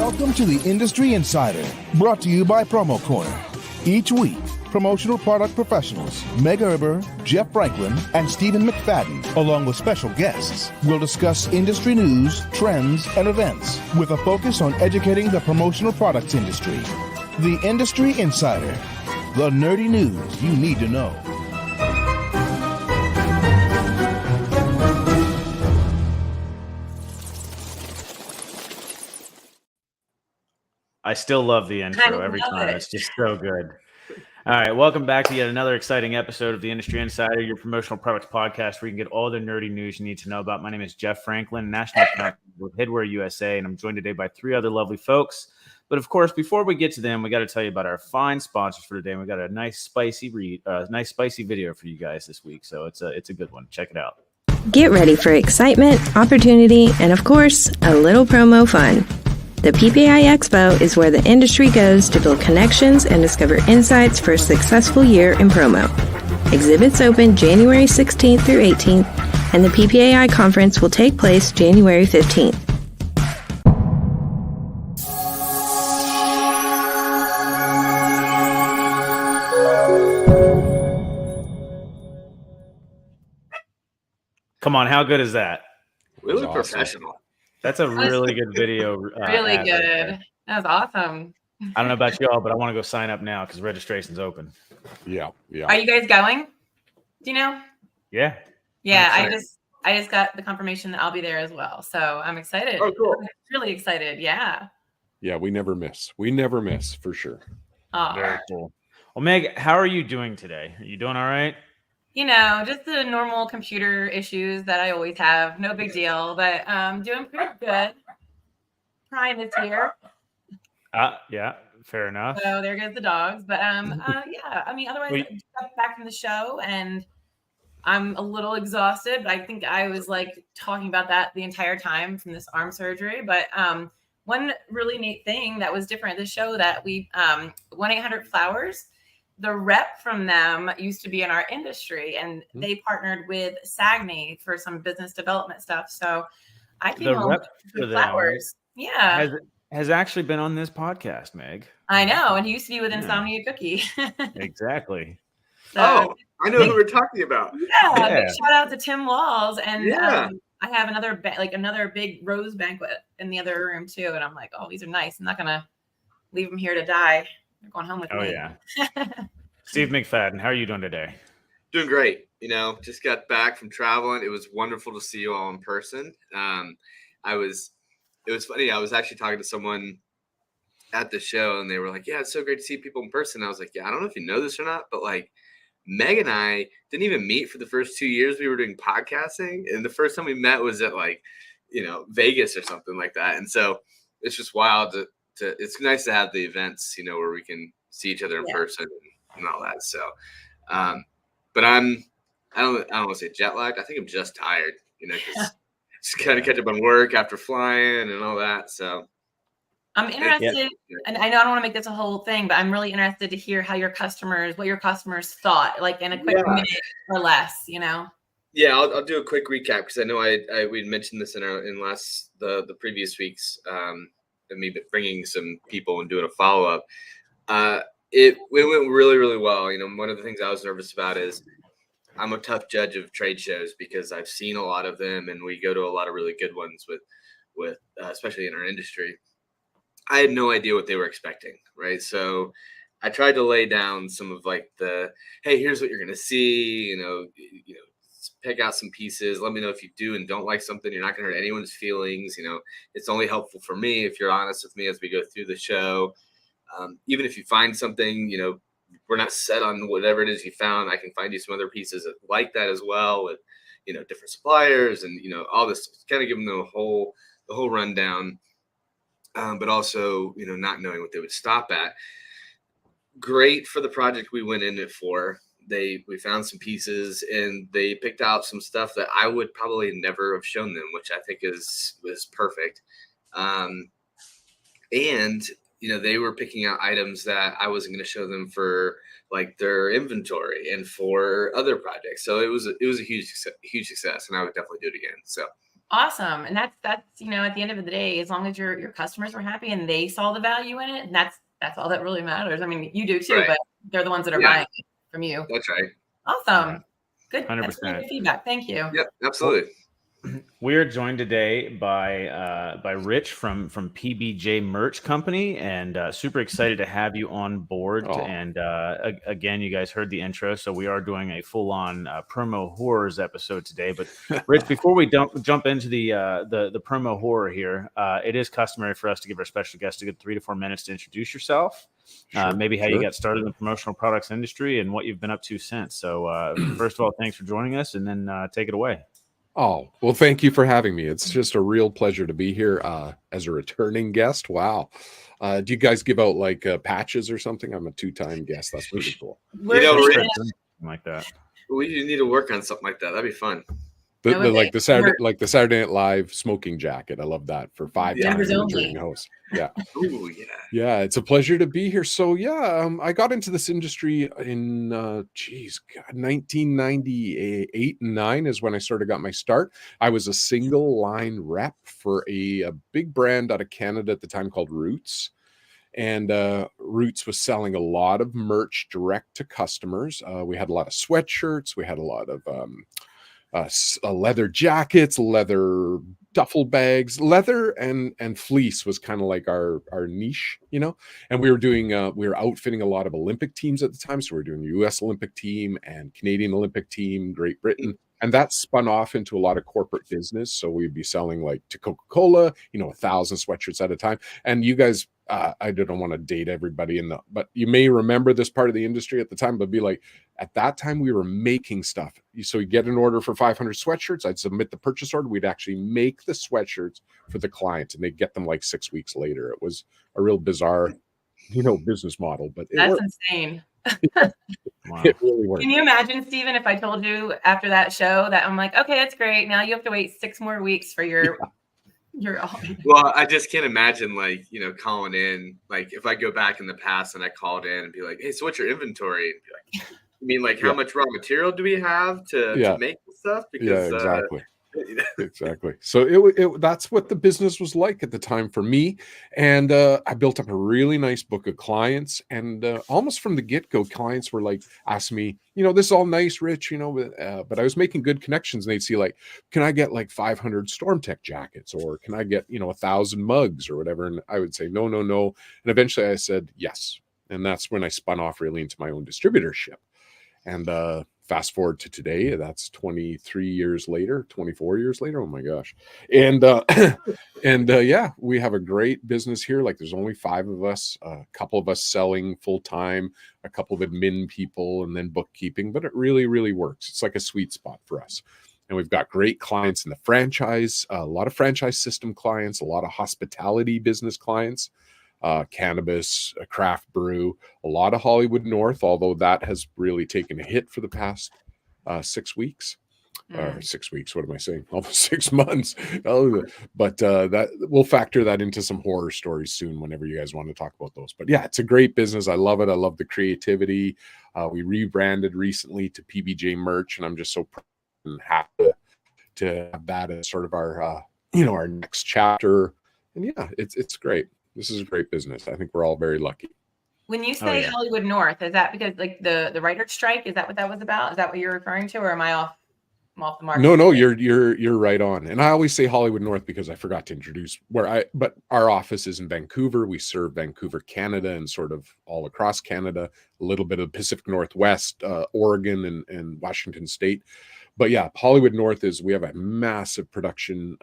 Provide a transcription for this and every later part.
Welcome to the Industry Insider, brought to you by PromoCorner. Each week, promotional product professionals Meg Erber, Jeff Franklin, and Stephen McFadden, along with special guests, will discuss industry news, trends, and events with a focus on educating the promotional products industry. The Industry Insider, the nerdy news you need to know. I still love the intro every time. It's just so good. All right, welcome back to yet another exciting episode of the Industry Insider, your promotional products podcast where you can get all the nerdy news you need to know about. My name is Jeff Franklin, National Account with Headwear USA, and I'm joined today by three other lovely folks. But of course, before we get to them, we got to tell you about our fine sponsors for today. And we got a nice spicy video for you guys this week, so it's a good one. Check it out. Get ready for excitement, opportunity, and of course, a little promo fun. The PPI Expo is where the industry goes to build connections and discover insights for a successful year in promo. Exhibits open January 16th through 18th, and the PPAI conference will take place January 15th. Come on, how good is that? Really professional. That's a really good video. Really good. That was awesome. I don't know about y'all, but I want to go sign up now because registration's open. Yeah. Are you guys going? Do you know? Yeah. Yeah, I just got the confirmation that I'll be there as well. So I'm excited. Oh, cool. I'm really excited. Yeah. Yeah, we never miss. We never miss for sure. Oh. Very cool. Well, Meg, how are you doing today? Are you doing all right? You know, just the normal computer issues that I always have. No big deal, but doing pretty good. Brian is here. Yeah, fair enough. So there goes the dogs. But yeah, I mean, otherwise, I just got back from the show and I'm a little exhausted. But I think I was like talking about that the entire time from this arm surgery. But one really neat thing that was different at this show that we 1-800-Flowers. The rep from them used to be in our industry, and they partnered with SAGNY for some business development stuff. So I came home with Flowers. Yeah. Has actually been on this podcast, Meg. I know. And he used to be with Insomnia Cookie. Exactly. So, I know who we're talking about. Yeah. Big shout out to Tim Walls. And I have another another big rose banquet in the other room too. And I'm like, oh, these are nice. I'm not going to leave them here to die. They're going home with me. Oh, yeah. Steve McFadden, how are you doing today? Doing great. You know, just got back from traveling. It was wonderful to see you all in person. It was funny. I was actually talking to someone at the show and they were like, yeah, it's so great to see people in person. I was like, yeah, I don't know if you know this or not, but like Meg and I didn't even meet for the first 2 years we were doing podcasting. And the first time we met was at like, Vegas or something like that. And so it's just wild it's nice to have the events, where we can see each other in person and all that. So, but I don't want to say jet lagged. I think I'm just tired, because just kind of catch up on work after flying and all that. So I'm interested, and I know I don't want to make this a whole thing, but I'm really interested to hear what your customers thought, like in a quick minute or less, Yeah, I'll do a quick recap because I know we mentioned this in the previous weeks. And me bringing some people and doing a follow-up. It went really, really well. One of the things I was nervous about is I'm a tough judge of trade shows because I've seen a lot of them and we go to a lot of really good ones with especially in our industry. I had no idea what they were expecting, right? So I tried to lay down some of like hey, here's what you're going to see, pick out some pieces. Let me know if you do and don't like something. You're not going to hurt anyone's feelings. It's only helpful for me if you're honest with me as we go through the show. Even if you find something, we're not set on whatever it is you found. I can find you some other pieces like that as well with, different suppliers and, all this, kind of give them the whole rundown. But also, not knowing what they would stop at. Great for the project we went in it for. We found some pieces and they picked out some stuff that I would probably never have shown them, which I think was perfect. And, they were picking out items that I wasn't going to show them for like their inventory and for other projects. So it was a huge success and I would definitely do it again. So Awesome. And that's, at the end of the day, as long as your customers were happy and they saw the value in it, and that's all that really matters. I mean, you do too, Right. but they're the ones that are buying it from you. That's right. Awesome. Yeah. Good. 100%. That's really good feedback. Thank you. Yep, absolutely. We are joined today by Rich from PBJ Merch Company, and super excited to have you on board. Oh. And again, you guys heard the intro, so we are doing a full-on promo horrors episode today. But Rich, before we jump into the promo horror here, it is customary for us to give our special guest a good 3 to 4 minutes to introduce yourself, maybe how you got started in the promotional products industry and what you've been up to since. So first of all, thanks for joining us, and then take it away. Oh, well, thank you for having me. It's just a real pleasure to be here as a returning guest. Wow. Do you guys give out like patches or something? I'm a 2-time guest. That's pretty cool. Something like that. We need to work on something like that. That'd be fun. The Saturday Night Live smoking jacket. I love that for 5 times returning host. Yeah. Ooh, yeah. Yeah, it's a pleasure to be here. So I got into this industry in 1998 and 9 is when I sort of got my start. I was a single line rep for a big brand out of Canada at the time called Roots. And Roots was selling a lot of merch direct to customers. We had a lot of sweatshirts. We had a lot of leather jackets, leather duffel bags. Leather and fleece was kind of like our niche, and we were outfitting a lot of Olympic teams at the time. So we were doing US Olympic team and Canadian Olympic team, Great Britain. And that spun off into a lot of corporate business. So we'd be selling like to Coca-Cola, 1,000 sweatshirts at a time. And you guys, I don't want to date everybody but you may remember this part of the industry at the time, but be like, at that time we were making stuff. So you get an order for 500 sweatshirts. I'd submit the purchase order. We'd actually make the sweatshirts for the client and they'd get them like 6 weeks later. It was a real bizarre, business model, but that's worked. Insane. Wow. It really worked. Can you imagine, Stephen, if I told you after that show that I'm like, okay, that's great. Now you have to wait 6 more weeks for your Well, I just can't imagine calling in, like if I go back in the past and I called in and be like, hey, so what's your inventory? And be like, you mean like how much raw material do we have to make this stuff? Because exactly. Exactly. So that's what the business was like at the time for me. And I built up a really nice book of clients. And almost from the get-go, clients were like, asking me, this is all nice, Rich, but I was making good connections. And they'd see like, can I get like 500 StormTech jackets? Or can I get, 1,000 mugs or whatever? And I would say, no. And eventually I said, yes. And that's when I spun off really into my own distributorship. And fast forward to today, that's 23 years later, 24 years later. Oh my gosh. And we have a great business here. Like there's only 5 of us, a couple of us selling full time, a couple of admin people, and then bookkeeping, but it really, really works. It's like a sweet spot for us. And we've got great clients in the franchise, a lot of franchise system clients, a lot of hospitality business clients. Cannabis, a craft brew, a lot of Hollywood North, although that has really taken a hit for the past 6 weeks. Or 6 weeks, what am I saying? Almost 6 months. But that we'll factor that into some horror stories soon whenever you guys want to talk about those. But yeah, it's a great business. I love it. I love the creativity. We rebranded recently to PBJ Merch, and I'm just so proud and happy to have that as sort of our our next chapter. And yeah, it's great. This is a great business. I think we're all very lucky. When you say Hollywood North, is that because like the writer's strike? Is that what that was about? Is that what you're referring to, or am I off the mark? No, you're right on. And I always say Hollywood North because I forgot to introduce but our office is in Vancouver. We serve Vancouver, Canada, and sort of all across Canada, a little bit of Pacific Northwest, Oregon and Washington State. But yeah, Hollywood North we have a massive production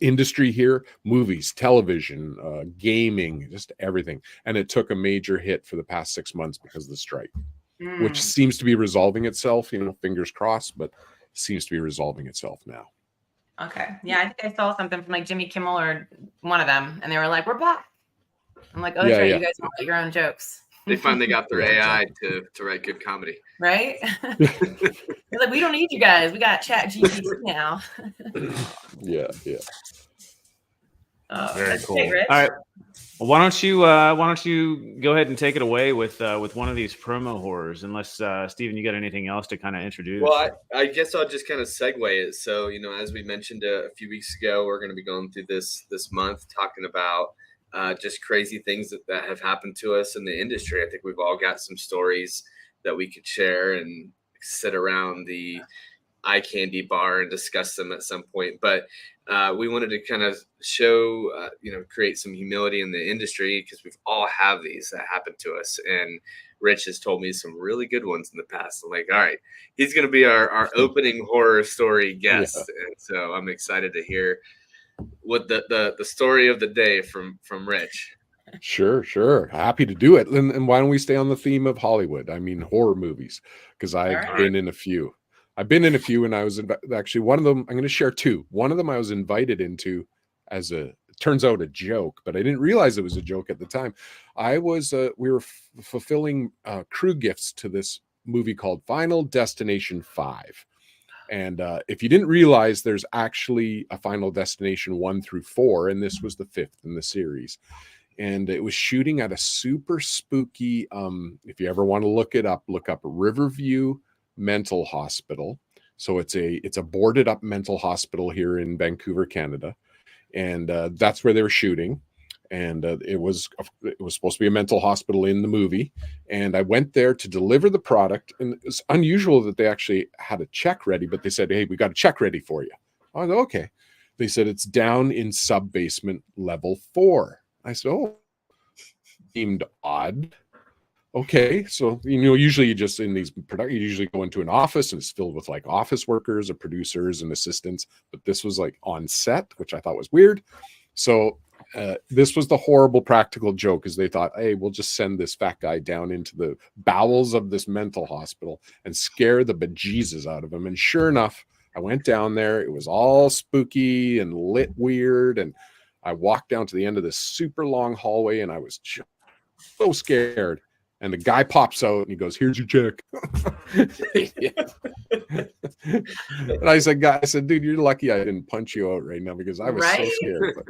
industry here, movies, television, gaming, just everything. And it took a major hit for the past 6 months because of the strike, which seems to be resolving itself, fingers crossed, but seems to be resolving itself now. Okay. Yeah, I think I saw something from like Jimmy Kimmel or one of them, and they were like, we're back. I'm like, oh, that's right. You guys write your own jokes. They finally got their AI to write good comedy. Right? They're like, we don't need you guys. We got Chat GPT now. Yeah. Very cool. All right. Well, why don't you go ahead and take it away with one of these promo horrors, unless Steven, you got anything else to kind of introduce? Well, I guess I'll just kind of segue it. So, as we mentioned a few weeks ago, we're going to be going through this month talking about just crazy things that have happened to us in the industry. I think we've all got some stories that we could share and sit around the eye candy bar and discuss them at some point. But we wanted to kind of show, create some humility in the industry, because we've all have these that happen to us. And Rich has told me some really good ones in the past. I'm like, all right, he's going to be our opening horror story guest. Yeah. And so I'm excited to hear what the story of the day from Rich. Sure. Happy to do it. And why don't we stay on the theme of Hollywood? I mean, horror movies, because I've been in a few. And I was actually one of them. I'm going to share two. One of them I was invited into as it turns out, a joke, but I didn't realize it was a joke at the time. We were fulfilling crew gifts to this movie called Final Destination 5. And if you didn't realize, there's actually a Final Destination 1 through 4, and this was the 5th in the series. And it was shooting at a super spooky, if you ever want to look up Riverview Mental Hospital. So it's a boarded up mental hospital here in Vancouver, Canada. And that's where they were shooting. And it was supposed to be a mental hospital in the movie. And I went there to deliver the product. And it's unusual that they actually had a check ready, but they said, "Hey, we got a check ready for you." I was okay. They said it's down in sub-basement level 4. I said, "Oh, seemed odd." Okay, so usually you just in these productions, you usually go into an office and it's filled with like office workers or producers and assistants, but this was like on set, which I thought was weird. So this was the horrible practical joke, is they thought, "Hey, we'll just send this fat guy down into the bowels of this mental hospital and scare the bejesus out of him." And sure enough, I went down there. It was all spooky and lit weird, and I walked down to the end of this super long hallway, and I was just so scared. And the guy pops out and he goes, "Here's your check." And I said, "Dude, you're lucky I didn't punch you out right now, because I was so scared." But,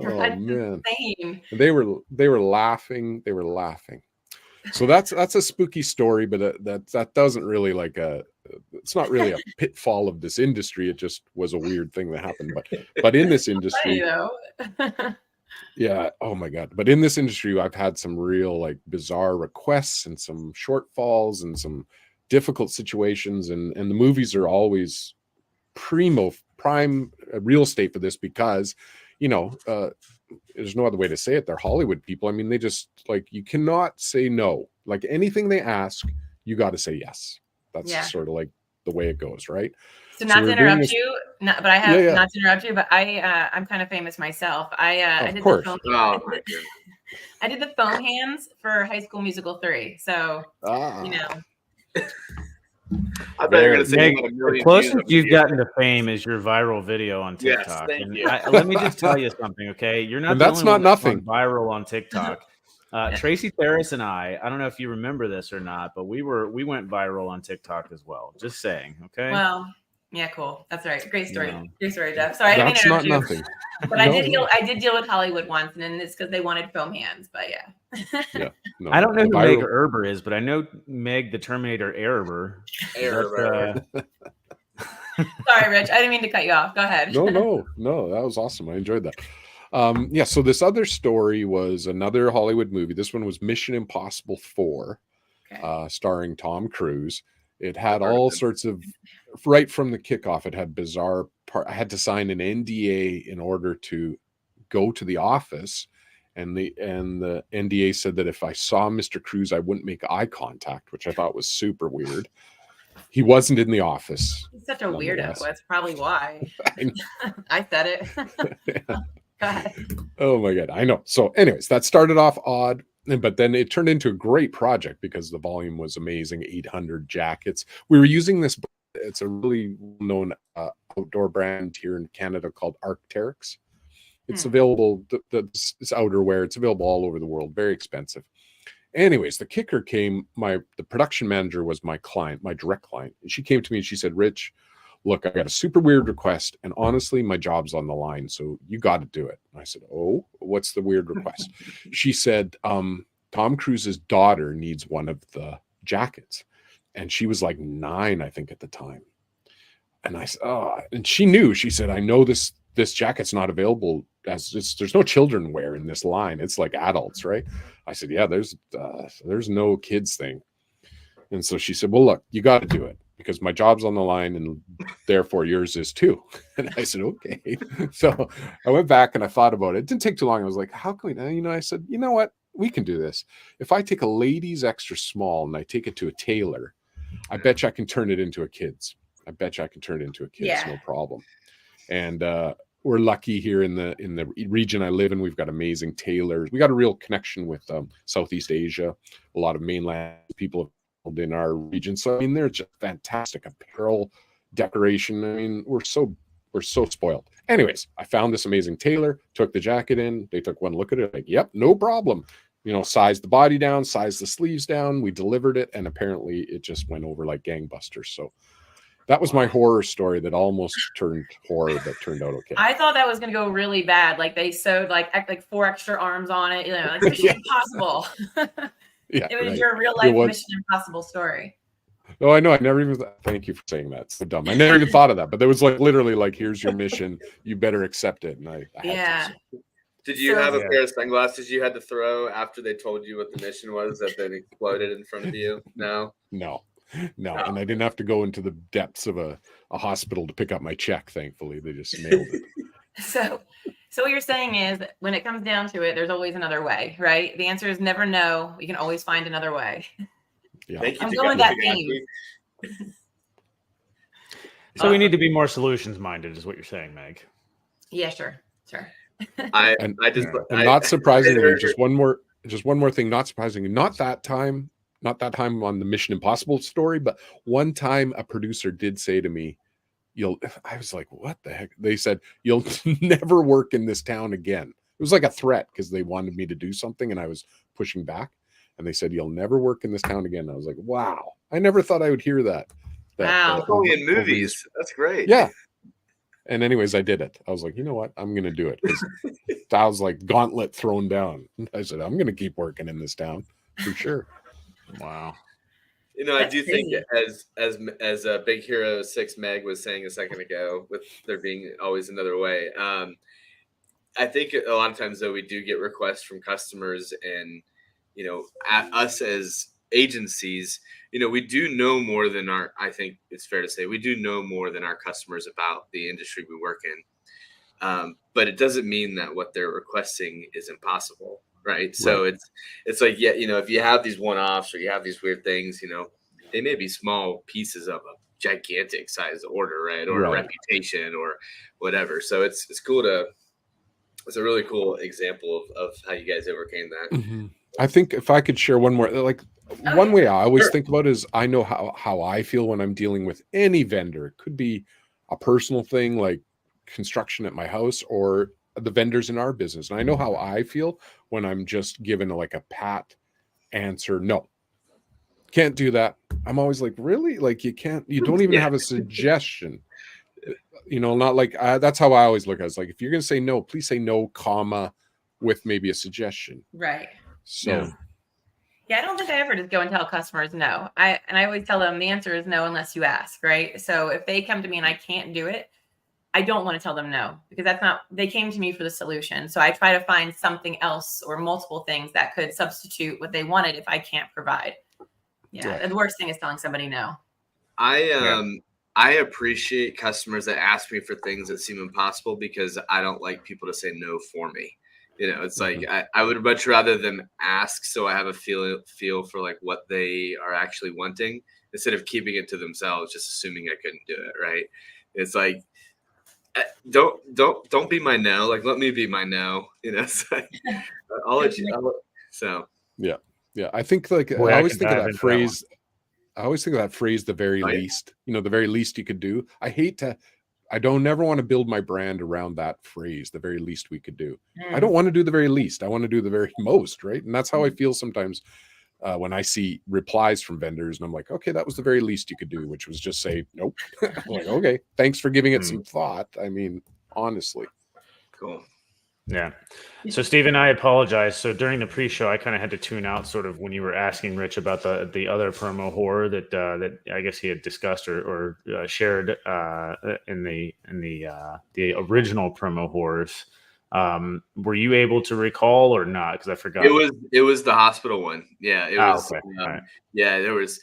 oh man. And they were laughing. They were laughing. So that's a spooky story, but that doesn't really it's not really a pitfall of this industry. It just was a weird thing that happened. But in this industry, yeah, oh my God. But in this industry, I've had some real bizarre requests and some shortfalls and some difficult situations. And the movies are always prime real estate for this, because, there's no other way to say it. They're Hollywood people. I mean, they just you cannot say no. Like anything they ask, you got to say yes. That's sort of the way it goes, right? So not to interrupt you, not to interrupt you, but I'm kind of famous myself. I did the foam hands for High School Musical 3. So I bet you're going to say the closest you've gotten to fame is your viral video on TikTok. Yes, and let me just tell you something, okay? You're not. And that's not nothing. Viral on TikTok. Tracy Ferris and I don't know if you remember this or not, but we went viral on TikTok as well. Just saying, okay? Well, yeah, cool. That's right. Great story. Great story, Jeff. Sorry, I didn't that's interrupt not you. Nothing. But I did deal with Hollywood once, and then it's because they wanted foam hands. But yeah. No, I don't know who Meg Erber is, but I know Meg the Terminator Erber. Sorry, Rich. I didn't mean to cut you off. Go ahead. No. That was awesome. I enjoyed that. So this other story was another Hollywood movie. This one was Mission Impossible 4, starring Tom Cruise. It had all sorts of, right from the kickoff, it had bizarre part. I had to sign an NDA in order to go to the office. And the NDA said that if I saw Mr. Cruise, I wouldn't make eye contact, which I thought was super weird. He wasn't in the office. He's such a weirdo. That's probably why. I said it. Oh my God, I know. So anyways, that started off odd, but then it turned into a great project because the volume was amazing. 800 jackets. We were using this. It's a really known outdoor brand here in Canada called Arc'teryx. It's available. It's outerwear. It's available all over the world. Very expensive. Anyways, the kicker came. The production manager was my client, my direct client. And she came to me and she said, "Rich, look, I got a super weird request, and honestly, my job's on the line, so you got to do it. And I said, oh, what's the weird request? She said, Tom Cruise's daughter needs one of the jackets. And she was like 9, I think, at the time. And I said, oh, and she knew. She said, I know this jacket's not available there's no children wear in this line. It's like adults, right? I said, yeah, there's no kids thing. And so she said, well, look, you got to do it because my job's on the line and therefore yours is too. And I said, okay. So I went back and I thought about it. It didn't take too long. I was like, how can we, I said, you know what? We can do this. If I take a ladies extra small and I take it to a tailor, I bet you I can turn it into a kid's. Yeah. No problem. And we're lucky here in the region I live in. We've got amazing tailors. We got a real connection with Southeast Asia. A lot of mainland people in our region. So I mean, they're just fantastic apparel, decoration. I mean, we're so spoiled. Anyways, I found this amazing tailor, took the jacket in. They took one look at it, like, yep, no problem. Sized the body down, sized the sleeves down. We delivered it, and apparently it just went over like gangbusters. So that was my horror story that almost turned horror, but turned out okay. I thought that was going to go really bad. Like they sewed like 4 extra arms on it. Like Mission Impossible. Yeah, it was right. your real life Mission Impossible story. Oh, I know. I never even. Thank you for saying that. It's so dumb. I never even thought of that. But there was like literally like, here's your mission. You better accept it. And I had to. Did you have a pair of sunglasses you had to throw after they told you what the mission was that then exploded in front of you? No. And I didn't have to go into the depths of a hospital to pick up my check. Thankfully, they just nailed it. So what you're saying is that when it comes down to it, there's always another way, right? The answer is never no. You can always find another way. Yeah. I'm going that theme. So we need to be more solutions minded, is what you're saying, Meg. Yeah, sure. Not surprisingly, just one more thing. Not surprisingly, not that time on the Mission Impossible story, but one time a producer did say to me, I was like, what the heck? They said, you'll never work in this town again. It was like a threat because they wanted me to do something and I was pushing back. And they said, you'll never work in this town again. And I was like, wow, I never thought I would hear that. Wow. Only in movies. That's great. Yeah. And anyways, I did it. I was like, you know what? I'm going to do it. I was like gauntlet thrown down. I said, I'm going to keep working in this town for sure. Wow. I do think as a Big Hero 6 Meg was saying a second ago, with there being always another way. I think a lot of times though, we do get requests from customers and, at us as agencies, we do know more than I think it's fair to say we do know more than our customers about the industry we work in. But it doesn't mean that what they're requesting is impossible. Right. So it's like, yeah, if you have these one-offs or you have these weird things, they may be small pieces of a gigantic size order, right. Or a reputation or whatever. So it's a really cool example of how you guys overcame that. Mm-hmm. I think if I could share one more, one way I always think about it is I know how I feel when I'm dealing with any vendor. It could be a personal thing like construction at my house or the vendors in our business. And I know how I feel when I'm just given like a pat answer. No, can't do that. I'm always like, really? Like you don't even have a suggestion, not like, that's how I always look at it. It's like, if you're going to say no, please say no, comma, with maybe a suggestion. Right. So yeah, I don't think I ever just go and tell customers no. I always tell them the answer is no unless you ask, right? So if they come to me and I can't do it, I don't want to tell them no because they came to me for the solution. So I try to find something else or multiple things that could substitute what they wanted if I can't provide. Yeah. The worst thing is telling somebody no. I appreciate customers that ask me for things that seem impossible because I don't like people to say no for me. It's like I would much rather them ask so I have a feel for like what they are actually wanting instead of keeping it to themselves, just assuming I couldn't do it. Right. It's like, don't be my no. Like, let me be my no. So I'll let you. So yeah. I think I always think of that phrase. The very least. The very least you could do. I don't never want to build my brand around that phrase. The very least we could do. I don't want to do the very least. I want to do the very most. Right. And that's how I feel sometimes. when I see replies from vendors, and I'm like, okay, that was the very least you could do, which was just say nope. I'm like, okay, thanks for giving it some thought. I mean, honestly. Cool. Yeah. So, Stephen, I apologize. So during the pre-show, I kind of had to tune out sort of when you were asking Rich about the other promo horror that I guess he had discussed or shared in the original promo horrors. Were you able to recall or not? Because I forgot. It was the hospital one. Yeah, it was. Okay. Right. Yeah, there was.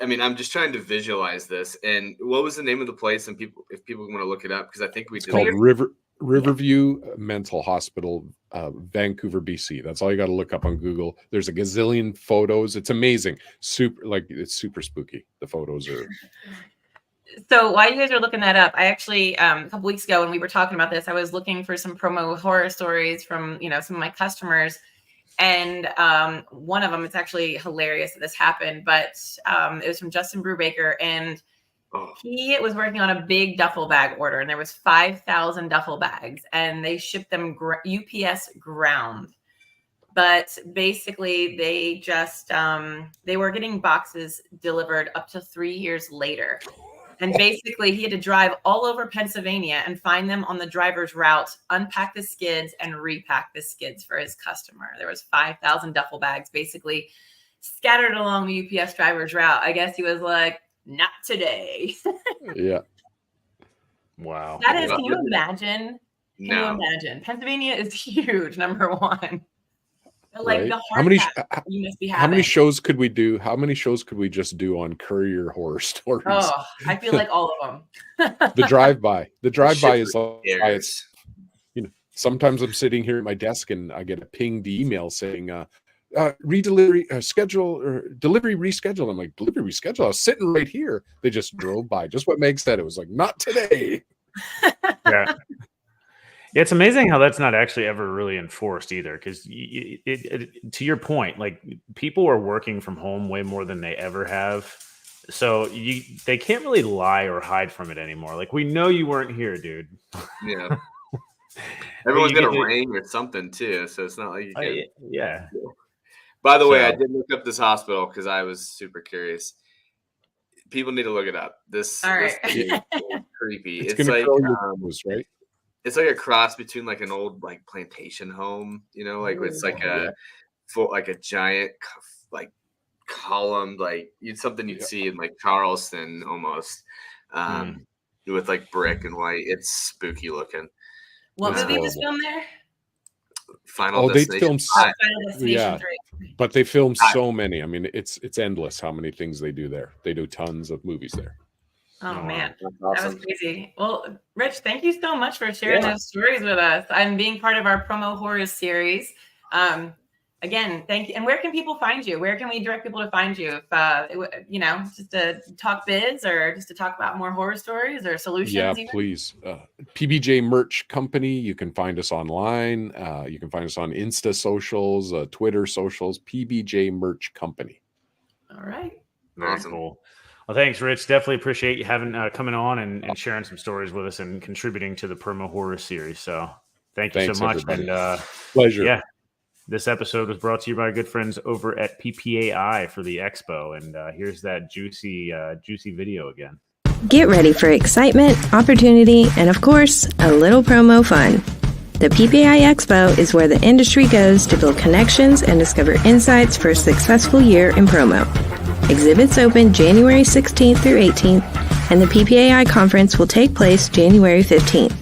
I mean, I'm just trying to visualize this. And what was the name of the place? And if people want to look it up, because I think we did. It's called Riverview Mental Hospital, Vancouver, BC. That's all you got to look up on Google. There's a gazillion photos. It's amazing. It's super spooky. The photos are. So while you guys are looking that up, I actually a couple weeks ago when we were talking about this, I was looking for some promo horror stories from some of my customers, and one of them, it's actually hilarious that this happened, but it was from Justin Brubaker, and he was working on a big duffel bag order, and there was 5,000 duffel bags, and they shipped them UPS ground. But basically, they just they were getting boxes delivered up to 3 years later. And basically, he had to drive all over Pennsylvania and find them on the driver's route, unpack the skids, and repack the skids for his customer. There was 5,000 duffel bags basically scattered along the UPS driver's route. I guess he was like, not today. Yeah. Wow. That is, can you imagine? Can you imagine? Pennsylvania is huge, number one. Like the how many you must be having. How many shows could we do? How many shows could we just do on courier horror stories? Oh, I feel like all of them. The drive-by is it's, sometimes I'm sitting here at my desk and I get a pinged email saying redelivery schedule or delivery reschedule. I'm like, delivery reschedule? I was sitting right here. They just drove by. Just what Meg said. It was like, not today. Yeah. Yeah, it's amazing how that's not actually ever really enforced either. Because to your point, like people are working from home way more than they ever have, so they can't really lie or hide from it anymore. Like we know you weren't here, dude. Yeah, everyone's gonna ring or something too, so it's not like you can. Yeah. By the way, I did look up this hospital because I was super curious. People need to look it up. This is creepy. It's like right. It's like a cross between like an old like plantation home, it's like a giant like column, like something you'd see in like Charleston almost, with like brick and white. It's spooky looking. What movie was filmed there? Final Destination. Final Destination 3. But they filmed so many. I mean, it's endless how many things they do there. They do tons of movies there. Oh man, that was crazy. Well, Rich, thank you so much for sharing those stories with us and being part of our promo horror series. Again, thank you. And where can people find you? Where can we direct people to find you? If just to talk biz or just to talk about more horror stories or solutions. Yeah, please. PBJ Merch Company. You can find us online. You can find us on Insta socials, Twitter socials. PBJ Merch Company. All right. Very cool. Well, thanks, Rich. Definitely appreciate you having coming on and sharing some stories with us and contributing to the promo horror series. So thanks so much. Everybody. And pleasure. Yeah. This episode was brought to you by our good friends over at PPAI for the Expo. And here's that juicy video again. Get ready for excitement, opportunity, and of course, a little promo fun. The PPAI Expo is where the industry goes to build connections and discover insights for a successful year in promo. Exhibits open January 16th through 18th, and the PPAI conference will take place January 15th.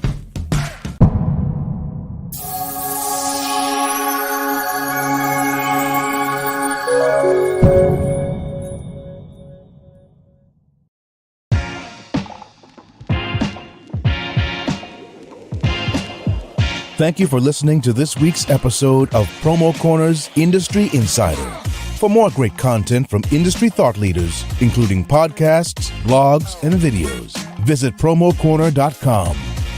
Thank you for listening to this week's episode of PromoCorner's Industry Insider. For more great content from industry thought leaders, including podcasts, blogs, and videos, visit PromoCorner.com.